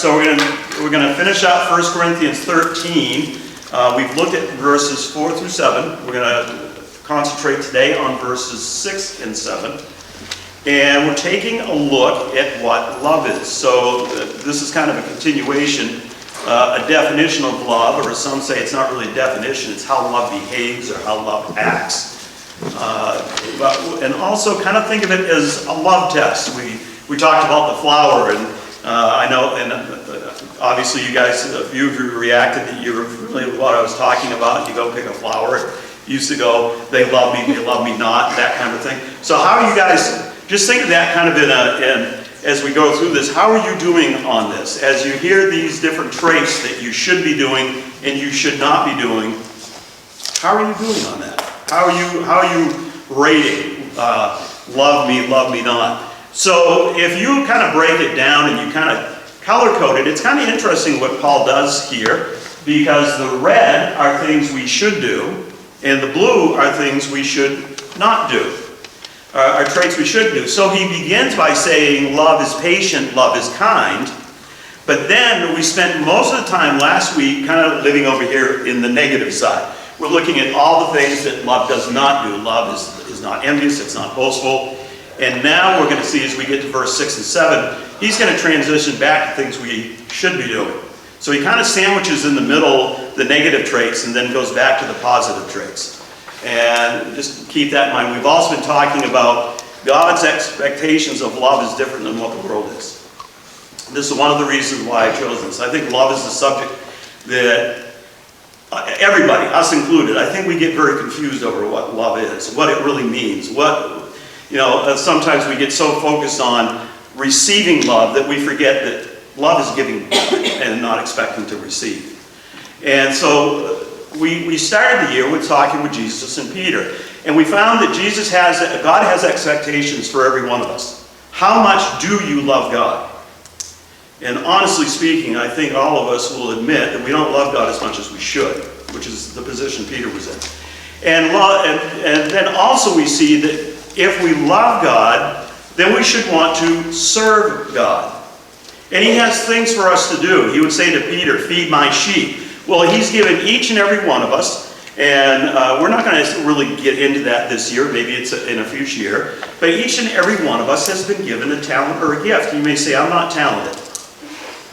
so we're gonna finish out 1 Corinthians 13. We've looked at verses 4 through 7. We're gonna concentrate today on verses 6 and 7. And we're taking a look at what love is. So this is kind of a continuation, a definition of love, or some say it's not really a definition, it's how love behaves or how love acts. And also kind of think of it as a love test. We talked about the flower, and I know, and obviously you guys, a few of you reacted that you were familiar with what I was talking about. You go pick a flower. Used to go, they love me not, that kind of thing. So how are you guys, just think of that kind of as we go through this, how are you doing on this? As you hear these different traits that you should be doing and you should not be doing, how are you doing on that? How are you rating love me not? So if you kind of break it down and you kind of color code it, it's kind of interesting what Paul does here, because the red are things we should do, and the blue are things we should not do, are traits we should do. So he begins by saying love is patient, love is kind, but then we spent most of the time last week kind of living over here in the negative side. We're looking at all the things that love does not do. Love is not envious, it's not boastful. And now we're going to see, as we get to verse 6 and 7, he's going to transition back to things we should be doing. So he kind of sandwiches in the middle the negative traits and then goes back to the positive traits. And just keep that in mind. We've also been talking about God's expectations of love is different than what the world is. This is one of the reasons why I chose this. I think love is the subject that everybody, us included, I think we get very confused over what love is, what it really means. Sometimes we get so focused on receiving love that we forget that love is giving and not expecting to receive. And so we started the year with talking with Jesus and Peter. And we found that God has expectations for every one of us. How much do you love God? And honestly speaking, I think all of us will admit that we don't love God as much as we should, which is the position Peter was in. And then also we see that if we love God, then we should want to serve God. And he has things for us to do. He would say to Peter, feed my sheep. Well, he's given each and every one of us, and we're not going to really get into that this year, maybe it's in a future year, but each and every one of us has been given a talent or a gift. You may say, I'm not talented.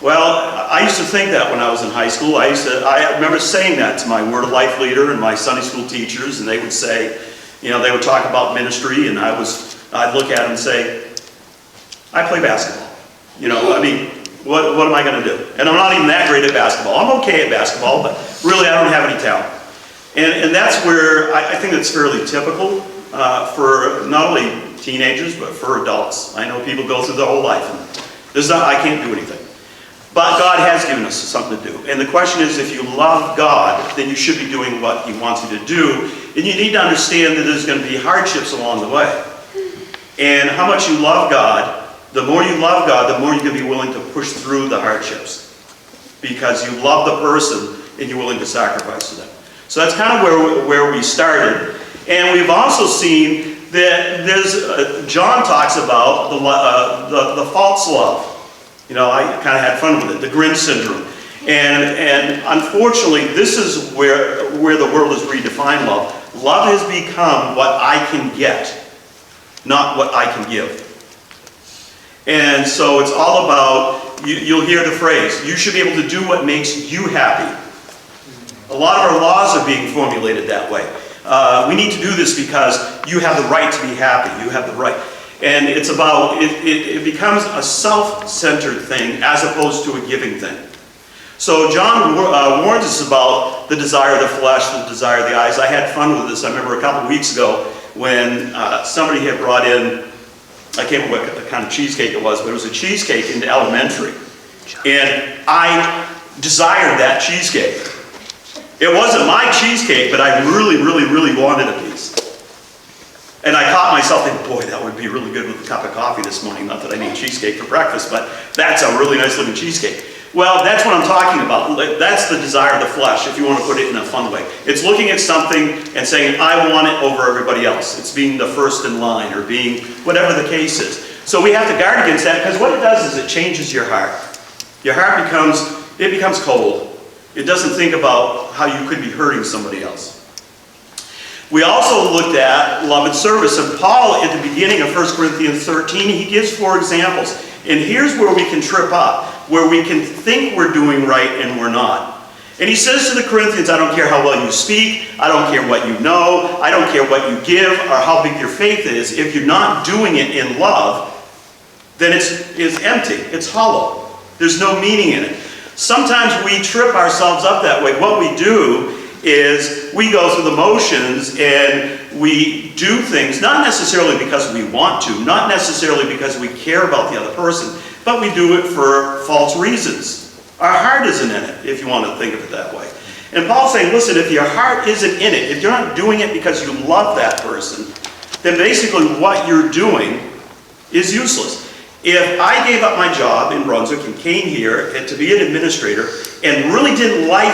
Well, I used to think that when I was in high school. I remember saying that to my Word of Life leader and my Sunday school teachers, and they would say, they would talk about ministry, and I'd look at them and say, I play basketball. What am I going to do? And I'm not even that great at basketball. I'm okay at basketball, but really I don't have any talent. And that's where I think it's fairly typical for not only teenagers, but for adults. I know people go through their whole life, and I can't do anything. But God has given us something to do. And the question is, if you love God, then you should be doing what he wants you to do. And you need to understand that there's going to be hardships along the way. And how much you love God, the more you love God, the more you're going to be willing to push through the hardships. Because you love the person and you're willing to sacrifice to them. So that's kind of where we started. And we've also seen that John talks about the false love. I kind of had fun with it, the Grinch syndrome. And unfortunately, this is where the world has redefined love. Love has become what I can get, not what I can give. And so it's all about, you'll hear the phrase, you should be able to do what makes you happy. A lot of our laws are being formulated that way. We need to do this because you have the right to be happy. You have the right. And it's about, it becomes a self-centered thing as opposed to a giving thing. So John warns us about the desire of the flesh, the desire of the eyes. I had fun with this. I remember a couple of weeks ago when somebody had brought in, I can't remember what kind of cheesecake it was, but it was a cheesecake into elementary. And I desired that cheesecake. It wasn't my cheesecake, but I really, really, really wanted a piece. And I caught myself thinking, boy, that would be really good with a cup of coffee this morning. Not that I need cheesecake for breakfast, but that's a really nice looking cheesecake. Well, that's what I'm talking about. That's the desire of the flesh, if you want to put it in a fun way. It's looking at something and saying, I want it over everybody else. It's being the first in line or being whatever the case is. So we have to guard against that, because what it does is it changes your heart. Your heart becomes cold. It doesn't think about how you could be hurting somebody else. We also looked at love and service, and Paul at the beginning of 1 Corinthians 13, he gives 4 examples. And here's where we can trip up, where we can think we're doing right and we're not. And he says to the Corinthians, I don't care how well you speak, I don't care what you know, I don't care what you give or how big your faith is. If you're not doing it in love, then it's empty, it's hollow. There's no meaning in it. Sometimes we trip ourselves up that way. What we do is we go through the motions and we do things, not necessarily because we want to, not necessarily because we care about the other person, but we do it for false reasons. Our heart isn't in it, if you want to think of it that way. And Paul's saying, listen, if your heart isn't in it, if you're not doing it because you love that person, then basically what you're doing is useless. If I gave up my job in Brunswick and came here to be an administrator and really didn't like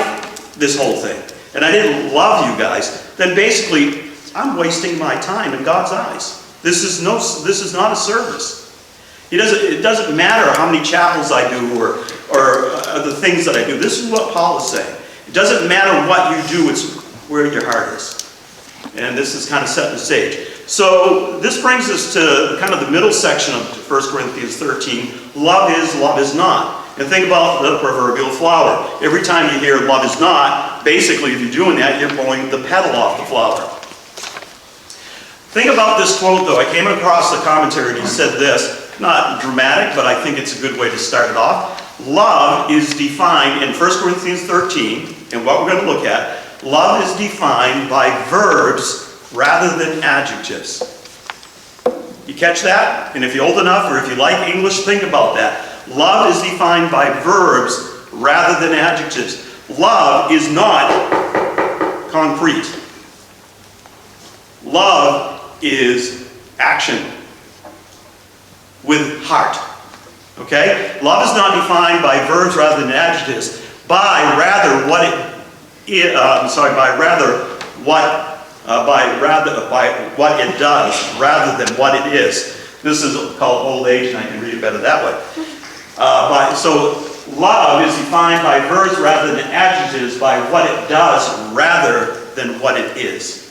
this whole thing, and I didn't love you guys, then basically I'm wasting my time in God's eyes. This is not a service. It doesn't matter how many chapels I do or the things that I do. This is what Paul is saying. It doesn't matter what you do, it's where your heart is. And this is kind of setting the stage. So this brings us to kind of the middle section of 1 Corinthians 13. Love is not. And think about the proverbial flower. Every time you hear love is not, basically if you're doing that, you're pulling the petal off the flower. Think about this quote though. I came across the commentary and he said this. Not dramatic, but I think it's a good way to start it off. Love is defined in 1 Corinthians 13, and what we're going to look at, love is defined by verbs rather than adjectives. You catch that? And if you're old enough or if you like English, think about that. Love is defined by verbs rather than adjectives. Love is not concrete. Love is action with heart. Okay? Love is not defined by verbs rather than adjectives, by what it does rather than what it is. This is called old age, and I can read it better that way. So love is defined by verbs rather than adjectives, by what it does rather than what it is.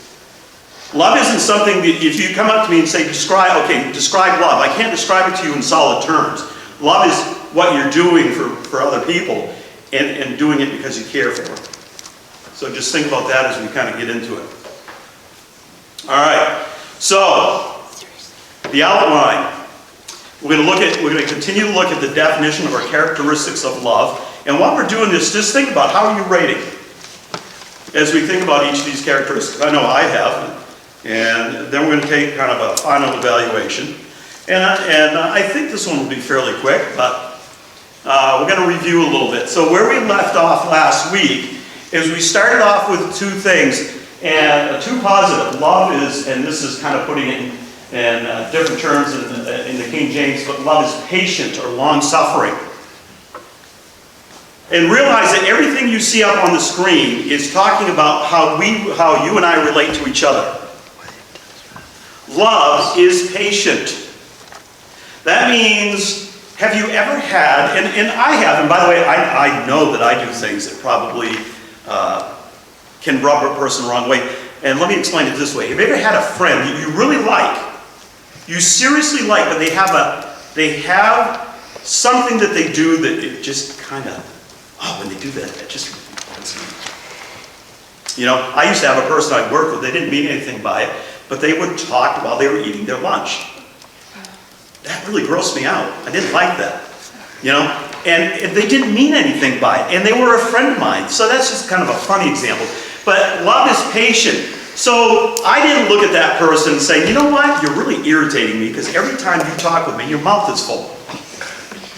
Love isn't something that if you come up to me and say, describe love. I can't describe it to you in solid terms. Love is what you're doing for other people and doing it because you care for them. So just think about that as we kind of get into it. All right. So the outline. We're going to continue to look at the definition of our characteristics of love. And while we're doing this, just think about how are you rating as we think about each of these characteristics. I know I have. And then we're going to take kind of a final evaluation. And I think this one will be fairly quick, but we're going to review a little bit. So where we left off last week is we started off with 2 things, and 2 positive. Love is, and this is kind of putting it in different terms in the King James, but love is patient or long-suffering. And realize that everything you see up on the screen is talking about how you and I relate to each other. Love is patient. That means, have you ever had, and I have, and by the way, I know that I do things that probably can rub a person the wrong way. And let me explain it this way. Have you ever had a friend that you really like, you seriously like, but they have something that they do that it just kind of, when they do that, it just, you know, I used to have a person I worked with, they didn't mean anything by it, but they would talk while they were eating their lunch. That really grossed me out. I didn't like that, you know, and they didn't mean anything by it, and they were a friend of mine, so that's just kind of a funny example. But love is patient. So I didn't look at that person and say, you know what, you're really irritating me because every time you talk with me, your mouth is full.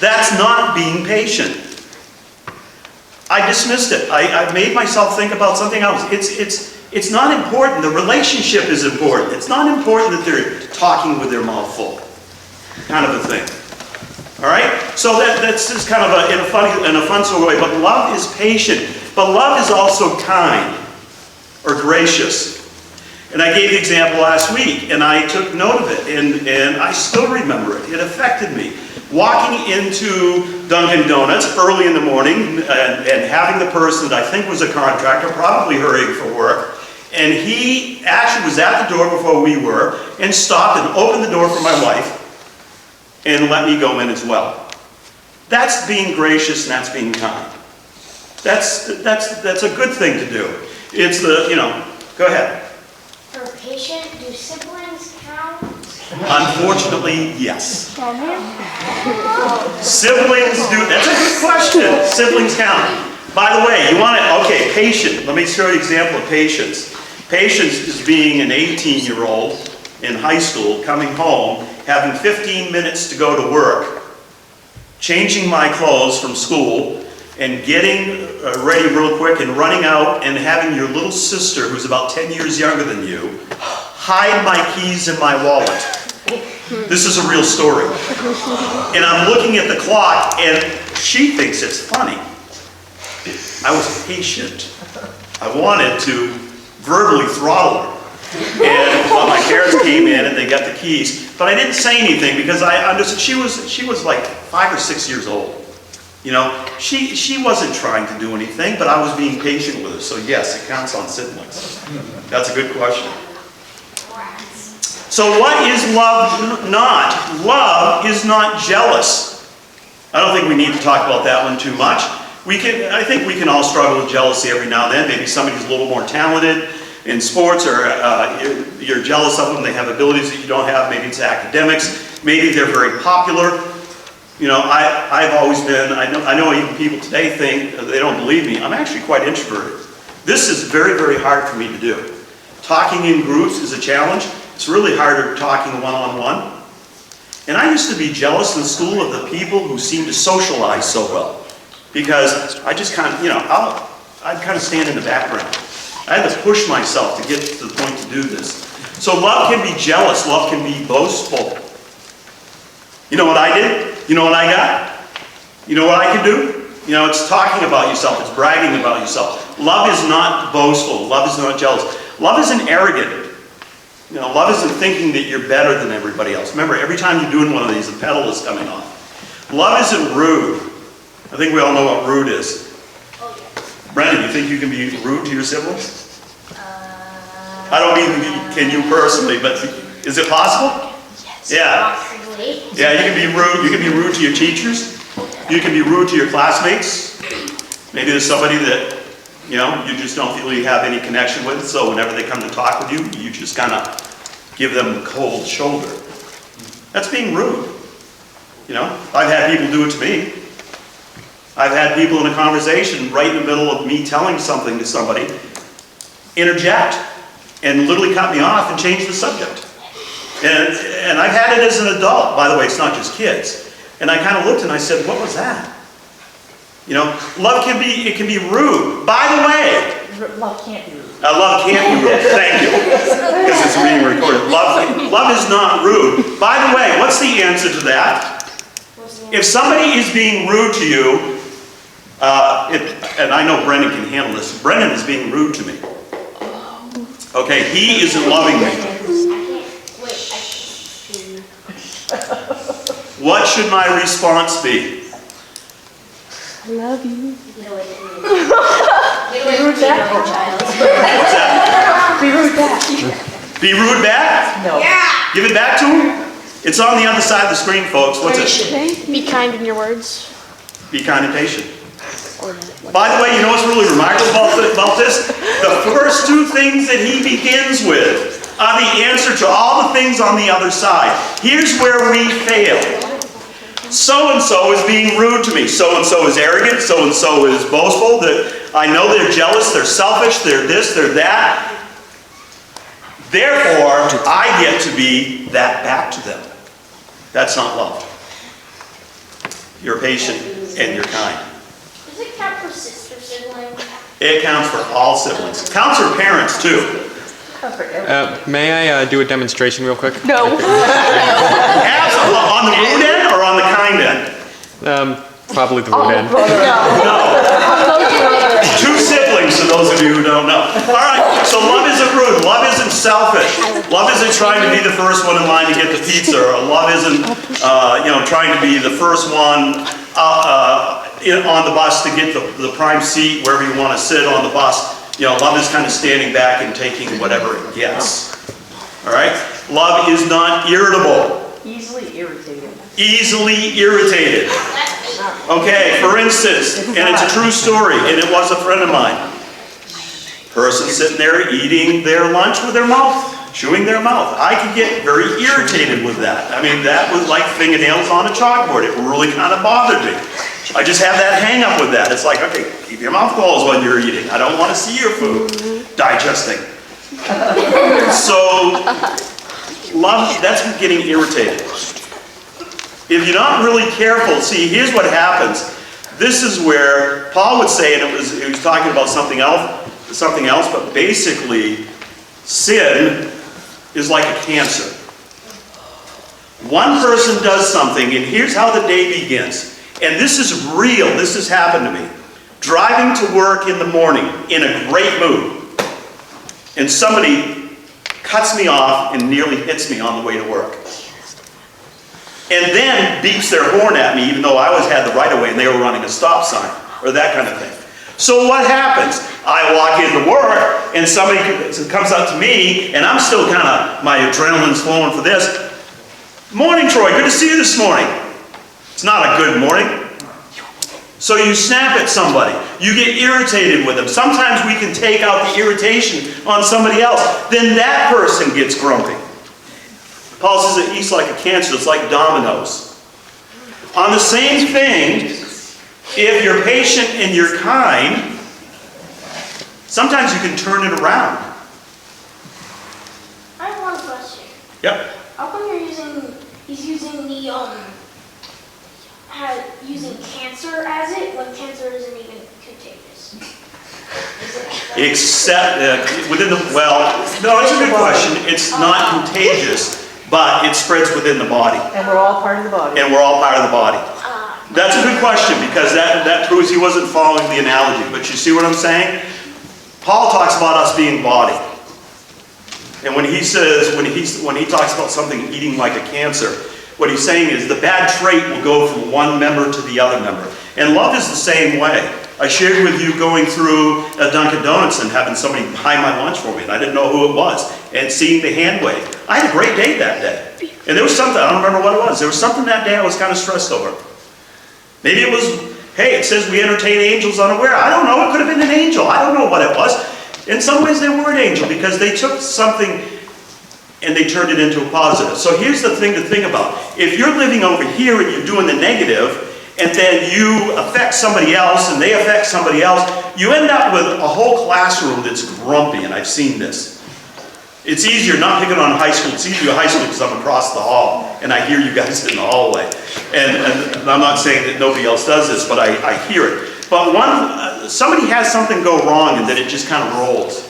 That's not being patient. I dismissed it. I made myself think about something else. It's not important. The relationship is important. It's not important that they're talking with their mouth full. Kind of a thing. All right? So that's just kind of in a fun sort of way. But love is patient. But love is also kind or gracious. And I gave the example last week, and I took note of it, and I still remember it. It affected me. walking into Dunkin' Donuts early in the morning and having the person that I think was a contractor, probably hurrying for work, and he actually was at the door before we were and stopped and opened the door for my wife and let me go in as well. That's being gracious and that's being kind. That's a good thing to do. It's the, go ahead. For patient, do siblings count? Unfortunately, yes. Siblings do, that's a good question. Siblings count. By the way, you want to, okay, patient. Let me show you an example of patience. Patience is being an 18-year-old in high school, coming home, having 15 minutes to go to work, changing my clothes from school, and getting ready real quick and running out and having your little sister, who's about 10 years younger than you, hide my keys in my wallet. This is a real story. And I'm looking at the clock and she thinks it's funny. I was patient. I wanted to verbally throttle her. And well, my parents came in and they got the keys, but I didn't say anything because I understood she was like 5 or 6 years old. She wasn't trying to do anything, but I was being patient with her. So yes, it counts on siblings. That's a good question. So what is love not? Love is not jealous. I don't think we need to talk about that one too much. I think we can all struggle with jealousy every now and then. Maybe somebody's a little more talented in sports, or you're jealous of them. They have abilities that you don't have. Maybe it's academics. Maybe they're very popular. I've always been, I know even people today think, they don't believe me, I'm actually quite introverted. This is very, very hard for me to do. Talking in groups is a challenge. It's really harder talking one-on-one. And I used to be jealous in school of the people who seemed to socialize so well. Because I just kind of, I'd kind of stand in the background. I had to push myself to get to the point to do this. So love can be jealous, love can be boastful. You know what I did? You know what I got? You know what I can do? It's talking about yourself, it's bragging about yourself. Love is not boastful, love is not jealous. Love isn't arrogant. Love isn't thinking that you're better than everybody else. Remember, every time you're doing one of these, the pedal is coming off. Love isn't rude. I think we all know what rude is. Oh, yes. Brendan, you think you can be rude to your siblings? I don't mean can you personally, but is it possible? Yes. Yeah. Possibly. Yeah, you can be rude. You can be rude to your teachers. You can be rude to your classmates. Maybe there's somebody that, you just don't feel you have any connection with, so whenever they come to talk with you, you just kind of give them the cold shoulder. That's being rude. I've had people do it to me. I've had people in a conversation right in the middle of me telling something to somebody interject and literally cut me off and change the subject. And I've had it as an adult. By the way, it's not just kids. And I kind of looked and I said, what was that? Love can be rude. By the way, Love can't be rude. love can't be rude. Thank you. Because it's being recorded. Love is not rude. By the way, what's the answer to that? If somebody is being rude to you, and I know Brendan can handle this. Brendan is being rude to me. Okay, he isn't loving me. What should my response be? I love you. Be rude back. What's that? Be rude back. Be rude back? No. Give it back to him? It's on the other side of the screen, folks. What's it? Be kind in your words. Be kind and patient. By the way, you know what's really remarkable about this? The first two things that he begins with are the answer to all the things on the other side. Here's where we fail. So-and-so is being rude to me. So-and-so is arrogant. So-and-so is boastful. I know they're jealous. They're selfish. They're this. They're that. Therefore, I get to be that back to them. That's not love. You're patient and you're kind. Does it count for sister siblings? It counts for all siblings. It counts for parents too. May I do a demonstration real quick? No. Absolutely. On the rude end or on the kind end? Probably the rude end. No. Two siblings, for those of you who don't know. All right, so love isn't rude. Love isn't selfish. Love isn't trying to be the first one in line to get the pizza, or love isn't, trying to be the first one on the bus to get the prime seat wherever you want to sit on the bus. Love is kind of standing back and taking whatever it gets. All right? Love is not irritable. Easily irritated. Easily irritated. Okay, for instance, and it's a true story, and it was a friend of mine. Person sitting there eating their lunch with their mouth, chewing their mouth. I could get very irritated with that. I mean, that was like fingernails on a chalkboard. It really kind of bothered me. I just have that hang up with that. It's like, okay, keep your mouth closed when you're eating. I don't want to see your food digesting. So, love, that's getting irritated. If you're not really careful, see, here's what happens. This is where Paul would say, and he was talking about something else, but basically, sin is like a cancer. One person does something, and here's how the day begins. And this is real. This has happened to me. Driving to work in the morning in a great mood, and somebody cuts me off and nearly hits me on the way to work. And then beeps their horn at me, even though I always had the right of way and they were running a stop sign, or that kind of thing. So what happens? I walk into work and somebody comes up to me, and I'm still my adrenaline's flowing for this. Morning, Troy, good to see you this morning. It's not a good morning. So you snap at somebody. You get irritated with them. Sometimes we can take out the irritation on somebody else. Then that person gets grumpy. Paul says it eats like a cancer. It's like dominoes. On the same thing, if you're patient and you're kind, sometimes you can turn it around. I have one question. Yep. How come he's using using cancer as it when cancer isn't even contagious? Except no, it's a good question. It's not contagious, but it spreads within the body. And we're all part of the body. And we're all part of the body. That's a good question, because that proves he wasn't following the analogy. But you see what I'm saying? Paul talks about us being body. And when he talks about something eating like a cancer, what he's saying is the bad trait will go from one member to the other member. And love is the same way. I shared with you going through a Dunkin' Donuts and having somebody buy my lunch for me, and I didn't know who it was, and seeing the hand wave. I had a great day that day. And there was something, I don't remember what it was, there was something that day I was kind of stressed over. Maybe it was, hey, it says we entertain angels unaware. I don't know, it could have been an angel. I don't know what it was. In some ways they were an angel, because they took something and they turned it into a positive. So here's the thing to think about. If you're living over here and you're doing the negative, and then you affect somebody else and they affect somebody else, you end up with a whole classroom that's grumpy, and I've seen this. It's easier, not picking on high school, it's easier in high school because I'm across the hall and I hear you guys in the hallway. And I'm not saying that nobody else does this, but I hear it. But somebody has something go wrong and then it just kind of rolls.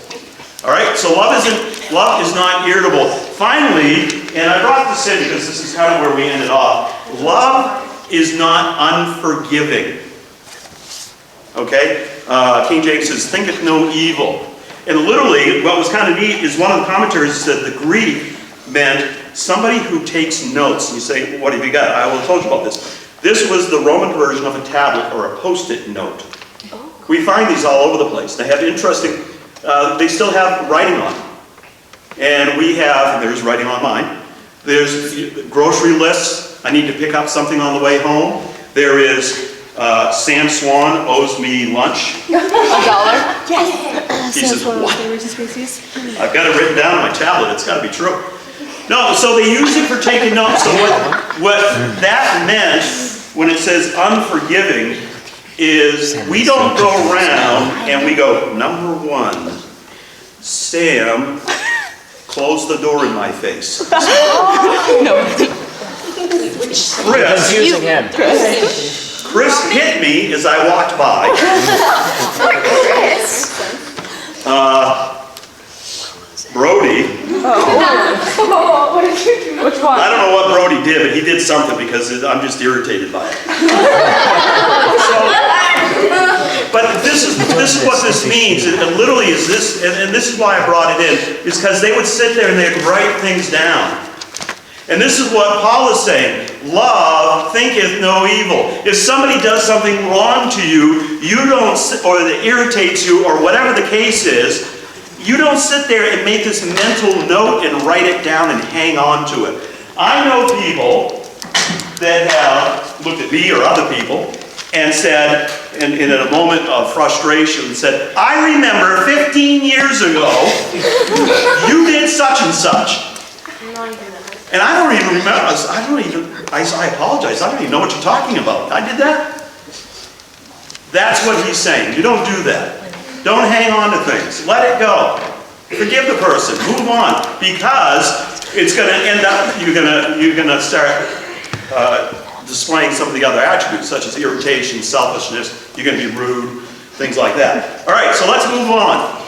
All right, so love is not irritable. Finally, and I brought this in because this is kind of where we ended off, love is not unforgiving. Okay? King James says, thinketh no evil. And literally, what was kind of neat is one of the commentaries said the Greek meant somebody who takes notes. And you say, what have you got? I will have told you about this. This was the Roman version of a tablet or a post-it note. We find these all over the place. They have interesting, they still have writing on them. And we have, there's writing on mine. There's grocery lists. I need to pick up something on the way home. There is Sam Swan owes me lunch. $1? Yes. He says, what? what? I've got it written down on my tablet. It's got to be true. No, so they use it for taking notes. So what that meant when it says unforgiving is we don't go around and we go, number one, Sam closed the door in my face. Chris hit me as I walked by. Brody. Which one? I don't know what Brody did, but he did something because I'm just irritated by it. But this is the this is what this means. It literally is this, and this is why I brought it in, is because they would sit there and they'd write things down. And this is what Paul is saying. Love thinketh no evil. If somebody does something wrong to you, you don't, or that irritates you, or whatever the case is, you don't sit there and make this mental note and write it down and hang on to it. I know people that have looked at me or other people and said, in a moment of frustration, said, I remember 15 years ago, you did such and such. Not even that. And I don't even remember, I apologize, I don't even know what you're talking about. I did that? That's what he's saying. You don't do that. Don't hang on to things. Let it go. Forgive the person. Move on. Because it's going to end up, you're going to start displaying some of the other attributes, such as irritation, selfishness. You're going to be rude, things like that. All right, so let's move on.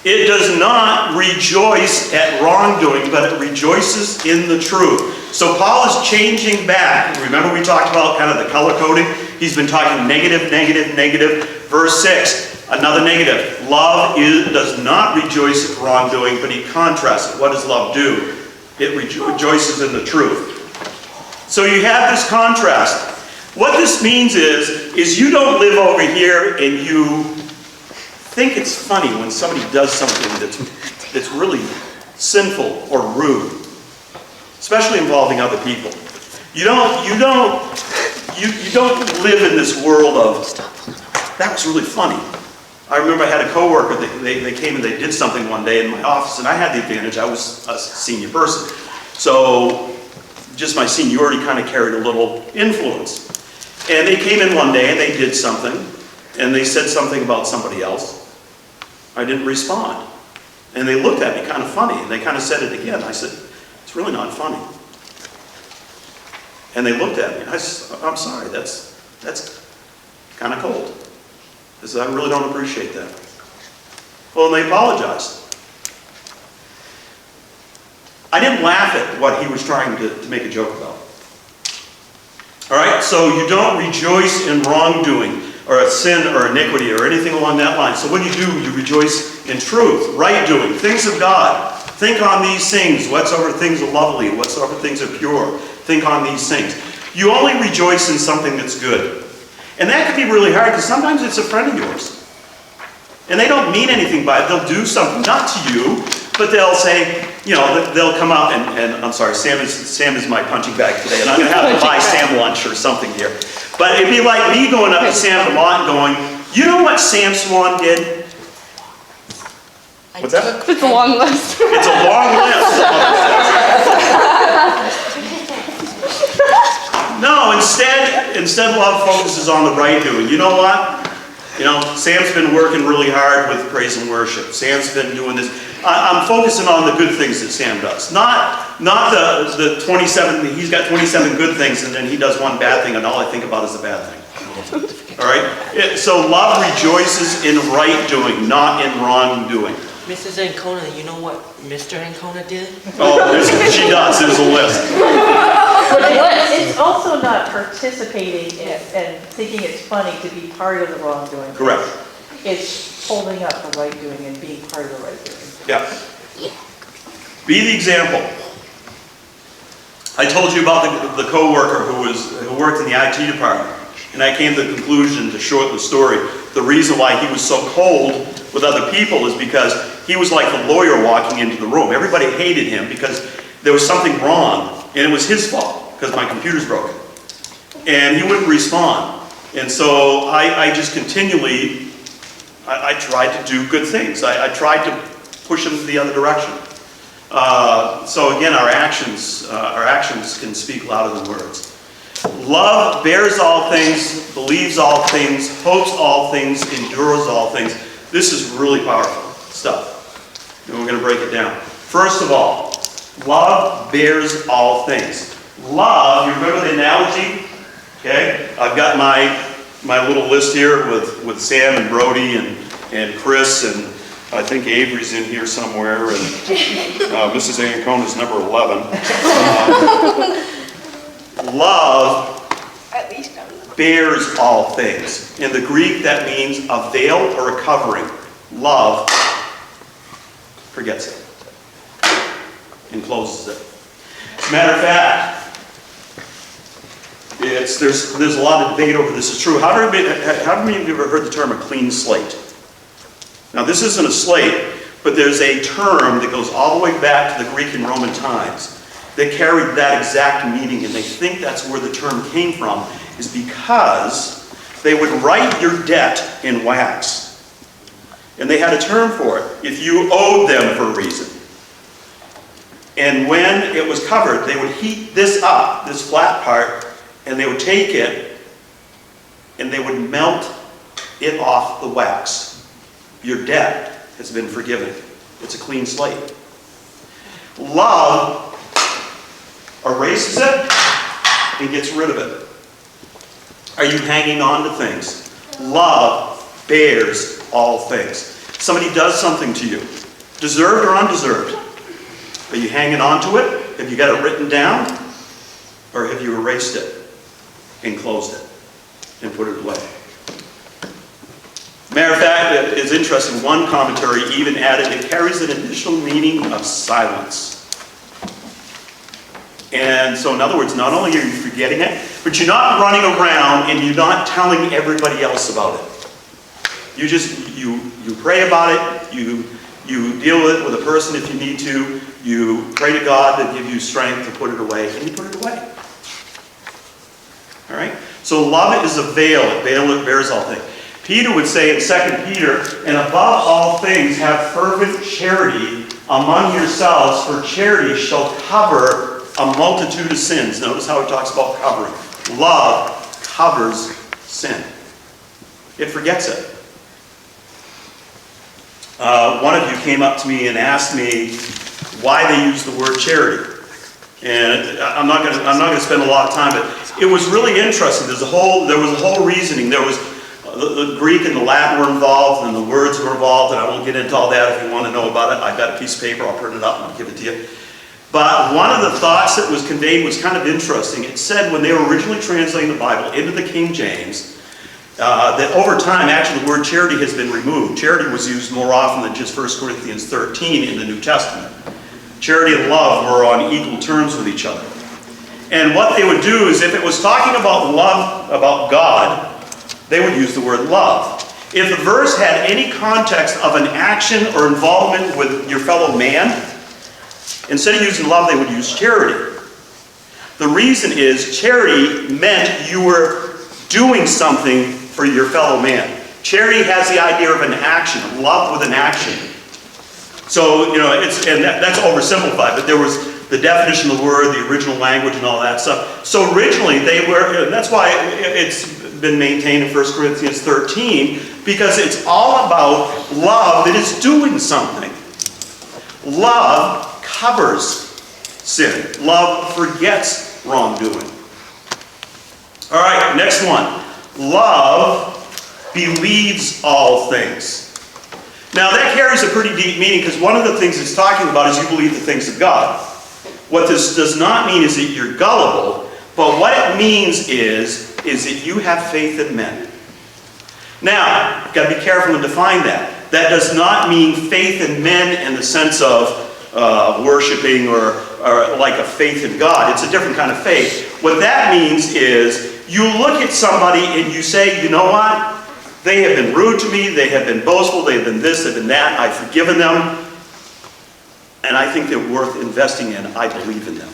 It does not rejoice at wrongdoing, but it rejoices in the truth. So Paul is changing back. Remember we talked about kind of the color coding? He's been talking negative, negative, negative. Verse 6, another negative. Love does not rejoice at wrongdoing, but he contrasts it. What does love do? It rejoices in the truth. So you have this contrast. What this means is you don't live over here and you think it's funny when somebody does something that's really sinful or rude, especially involving other people. You don't live in this world of, that was really funny. I remember I had a coworker, they came and they did something one day in my office, and I had the advantage, I was a senior person. So just my seniority kind of carried a little influence. And they came in one day and they did something, and they said something about somebody else. I didn't respond. And they looked at me kind of funny, and they kind of said it again. I said, it's really not funny. And they looked at me. I said, I'm sorry, that's kind of cold. I said, I really don't appreciate that. Well, and they apologized. I didn't laugh at what he was trying to make a joke about. All right, so you don't rejoice in wrongdoing or a sin or iniquity or anything along that line. So what do? You rejoice in truth, right doing, things of God. Think on these things. Whatsoever things are lovely, whatsoever things are pure. Think on these things. You only rejoice in something that's good. And that can be really hard because sometimes it's a friend of yours. And they don't mean anything by it. They'll do something, not to you, but they'll say, you know, they'll come out and I'm sorry, Sam is my punching bag today, and I'm going to have to buy Sam lunch or something here. But it'd be like me going up to Sam Lamont and going, you know what Sam Swan did? What's that? It's a long list. It's a long list. No, instead love focuses on the right doing. You know what? You know, Sam's been working really hard with praise and worship. Sam's been doing this. I'm focusing on the good things that Sam does. Not the 27, he's got 27 good things and then he does one bad thing and all I think about is the bad thing. All right? So love rejoices in right doing, not in wrong doing. Mrs. Ancona, you know what Mr. Ancona did? Oh, she does. There's a list. But it's also not participating and thinking it's funny to be part of the wrongdoing. Correct. It's holding up the right doing and being part of the right doing. Yeah. Be the example. I told you about the coworker who worked in the IT department, and I came to the conclusion, to shorten the story, the reason why he was so cold with other people is because he was like the lawyer walking into the room. Everybody hated him because there was something wrong, and it was his fault because my computer's broken. And he wouldn't respond. And so I just continually, I tried to do good things. I tried to push him the other direction. So again, our actions can speak louder than words. Love bears all things, believes all things, hopes all things, endures all things. This is really powerful stuff. And we're going to break it down. First of all, love bears all things. Love, you remember the analogy? Okay? I've got my little list here with Sam and Brody and Chris, and I think Avery's in here somewhere, and Mrs. Ancona's number 11. Love, At least I'm not. bears all things. In the Greek, that means a veil or a covering. Love forgets it and closes it. As a matter of fact, there's a lot of debate over this is true. How many of you ever heard the term a clean slate? Now, this isn't a slate, but there's a term that goes all the way back to the Greek and Roman times that carried that exact meaning, and they think that's where the term came from, is because they would write your debt in wax. And they had a term for it, if you owed them for a reason. And when it was covered, they would heat this up, this flat part, and they would take it and they would melt it off the wax. Your debt has been forgiven. It's a clean slate. Love erases it and gets rid of it. Are you hanging on to things? Love bears all things. Somebody does something to you, deserved or undeserved. Are you hanging on to it? Have you got it written down? Or have you erased it and closed it and put it away? Matter of fact, it's interesting, one commentary even added, it carries an additional meaning of silence. And so in other words, not only are you forgetting it, but you're not running around and you're not telling everybody else about it. You just, you pray about it, you deal with it with a person if you need to, you pray to God to give you strength to put it away, and you put it away. All right? So love is a veil, it bears all things. Peter would say in 2 Peter, and above all things have fervent charity among yourselves, for charity shall cover a multitude of sins. Notice how he talks about covering. Love covers sin. It forgets it. One of you came up to me and asked me why they use the word charity. And I'm not going to spend a lot of time, but it was really interesting. There was a whole reasoning. There was the Greek and the Latin were involved, and the words were involved, and I won't get into all that. If you want to know about it, I've got a piece of paper. I'll print it up and I'll give it to you. But one of the thoughts that was conveyed was kind of interesting. It said when they were originally translating the Bible into the King James, that over time, actually, the word charity has been removed. Charity was used more often than just 1 Corinthians 13 in the New Testament. Charity and love were on equal terms with each other. And what they would do is, if it was talking about love, about God, they would use the word love. If the verse had any context of an action or involvement with your fellow man, instead of using love, they would use charity. The reason is charity meant you were doing something for your fellow man. Charity has the idea of an action, love with an action. So, that's oversimplified, but there was the definition of the word, the original language, and all that stuff. So originally they were, that's why it's been maintained in 1 Corinthians 13, because it's all about love that is doing something. Love covers sin. Love forgets wrongdoing. All right, next one. Love believes all things. Now that carries a pretty deep meaning, because one of the things it's talking about is you believe the things of God. What this does not mean is that you're gullible, but what it means is that you have faith in men. Now, you've got to be careful and define that. That does not mean faith in men in the sense of worshiping or like a faith in God. It's a different kind of faith. What that means is you look at somebody and you say, you know what? They have been rude to me, they have been boastful, they have been this, they've been that, I've forgiven them, and I think they're worth investing in. I believe in them.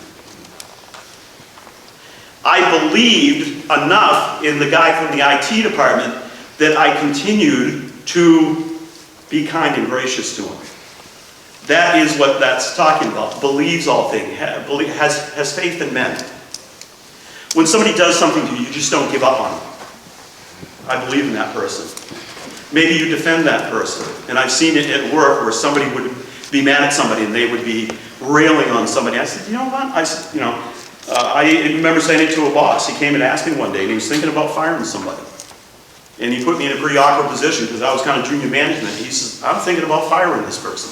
I believed enough in the guy from the IT department that I continued to be kind and gracious to him. That is what that's talking about. Believes all things, has faith in men. When somebody does something to you, you just don't give up on them. I believe in that person. Maybe you defend that person. And I've seen it at work where somebody would be mad at somebody and they would be railing on somebody. I said, you know what? I remember saying it to a boss. He came and asked me one day, and he was thinking about firing somebody. And he put me in a pretty awkward position because I was kind of junior management. He says, I'm thinking about firing this person.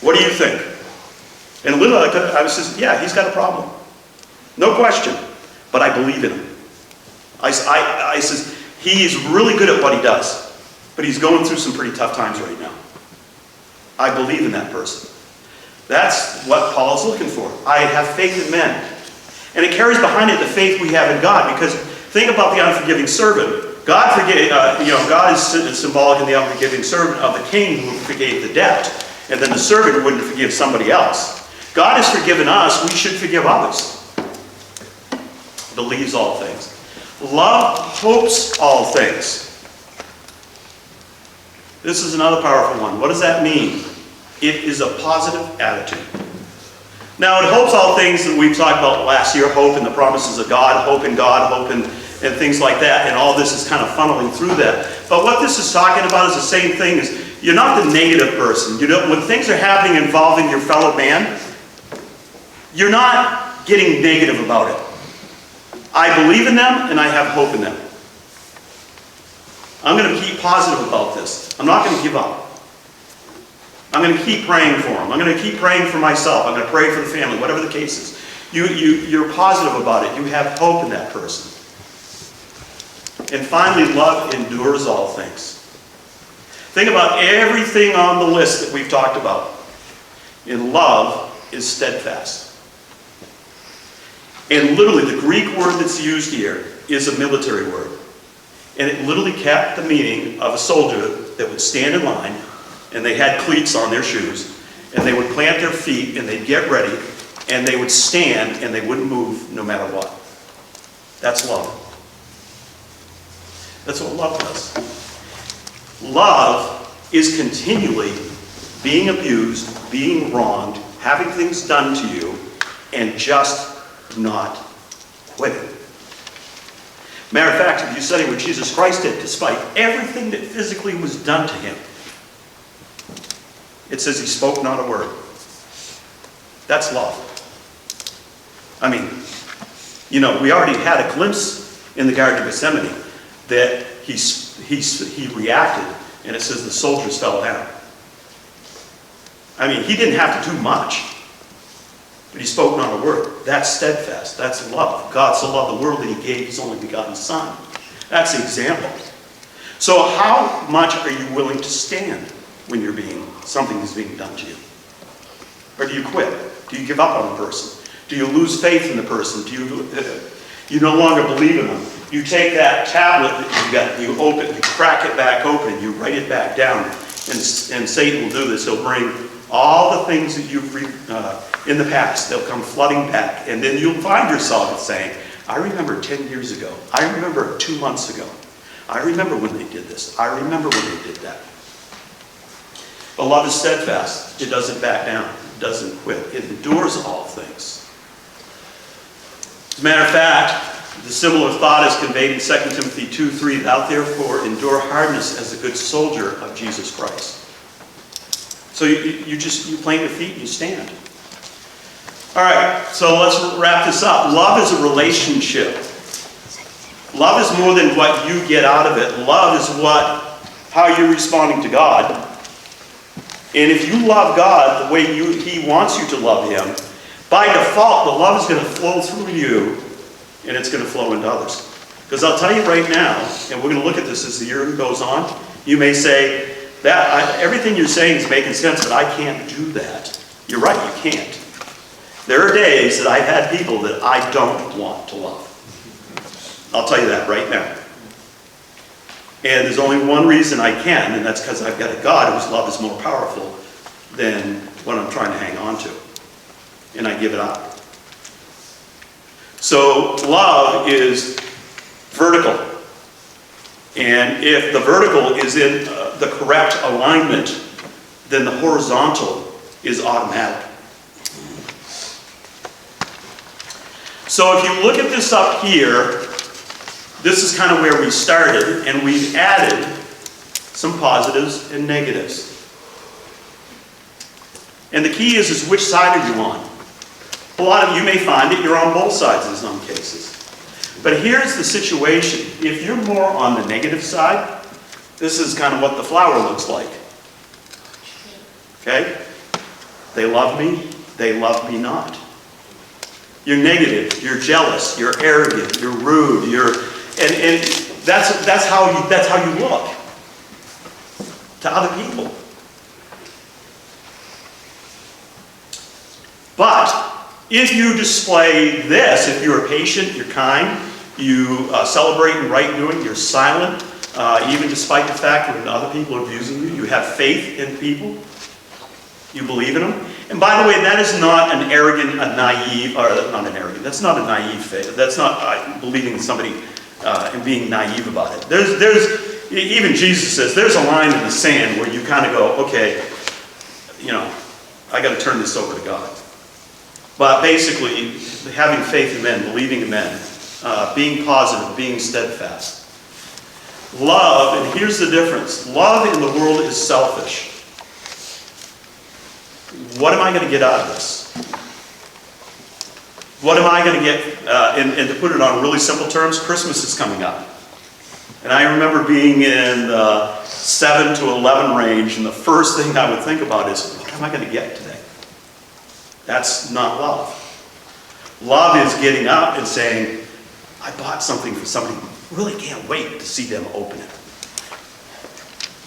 What do you think? And literally, I was just, yeah, he's got a problem. No question. But I believe in him. I says, he's really good at what he does, but he's going through some pretty tough times right now. I believe in that person. That's what Paul is looking for. I have faith in men. And it carries behind it the faith we have in God, because think about the unforgiving servant. God is symbolic in the unforgiving servant of the king who forgave the debt, and then the servant wouldn't forgive somebody else. God has forgiven us, we should forgive others. Believes all things. Love hopes all things. This is another powerful one. What does that mean? It is a positive attitude. Now, it hopes all things that we've talked about last year, hope in the promises of God, hope in and things like that, and all this is kind of funneling through that. But what this is talking about is the same thing. Is you're not the negative person. You know, when things are happening involving your fellow man, you're not getting negative about it. I believe in them and I have hope in them. I'm going to keep positive about this. I'm not going to give up. I'm going to keep praying for them. I'm going to keep praying for myself. I'm going to pray for the family, whatever the case is. You're positive about it. You have hope in that person. And finally, love endures all things. Think about everything on the list that we've talked about. And love is steadfast. And literally, the Greek word that's used here is a military word. And it literally kept the meaning of a soldier that would stand in line, and they had cleats on their shoes, and they would plant their feet, and they'd get ready, and they would stand, and they wouldn't move no matter what. That's love. That's what love does. Love is continually being abused, being wronged, having things done to you, and just not quitting. Matter of fact, if you study what Jesus Christ did, despite everything that physically was done to him, it says he spoke not a word. That's love. I mean, you know, we already had a glimpse in the Garden of Gethsemane that he reacted, and it says the soldiers fell down. I mean, he didn't have to do much, but he spoke not a word. That's steadfast. That's love. God so loved the world that he gave his only begotten Son. That's the example. So how much are you willing to stand when something is being done to you? Or do you quit? Do you give up on the person? Do you lose faith in the person? Do you no longer believe in them? You take that tablet that you got, you open, you crack it back open, and you write it back down. And Satan will do this. He'll bring all the things that you've in the past. They'll come flooding back. And then you'll find yourself saying, I remember 10 years ago. I remember 2 months ago. I remember when they did this. I remember when they did that. But love is steadfast. It doesn't back down. It doesn't quit. It endures all things. As a matter of fact, the similar thought is conveyed in 2 Timothy 2:3. Thou therefore endure hardness as a good soldier of Jesus Christ. So you plant your feet and you stand. All right, so let's wrap this up. Love is a relationship. Love is more than what you get out of it. Love is how you're responding to God. And if you love God the way he wants you to love him, by default, the love is going to flow through you, and it's going to flow into others. Because I'll tell you right now, and we're going to look at this as the year goes on, you may say, everything you're saying is making sense, but I can't do that. You're right, you can't. There are days that I've had people that I don't want to love. I'll tell you that right now. And there's only one reason I can, and that's because I've got a God whose love is more powerful than what I'm trying to hang on to. And I give it up. So love is vertical. And if the vertical is in the correct alignment, then the horizontal is automatic. So if you look at this up here, this is kind of where we started, and we've added some positives and negatives. And the key is which side are you on? A lot of you may find that you're on both sides in some cases. But here's the situation. If you're more on the negative side, this is kind of what the flower looks like. Okay? They love me not. You're negative, you're jealous, you're arrogant, you're rude, And that's how you look to other people. But if you display this, if you're patient, you're kind, you celebrate in right doing, you're silent, even despite the fact that other people are abusing you, you have faith in people, you believe in them. And by the way, that is not an arrogant, a naive, or not an arrogant, that's not a naive faith. That's not believing in somebody and being naive about it. Even Jesus says, there's a line in the sand where you kind of go, okay, I got to turn this over to God. But basically, having faith in men, believing in men, being positive, being steadfast. Love, and here's the difference. Love in the world is selfish. What am I going to get out of this? What am I going to get, and to put it on really simple terms, Christmas is coming up. And I remember being in the 7 to 11 range, and the first thing I would think about is, what am I going to get today? That's not love. Love is getting up and saying, I bought something for somebody who really can't wait to see them open it.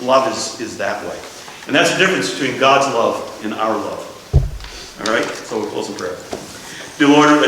Love is that way. And that's the difference between God's love and our love. All right? So we'll close in prayer. Dear Lord,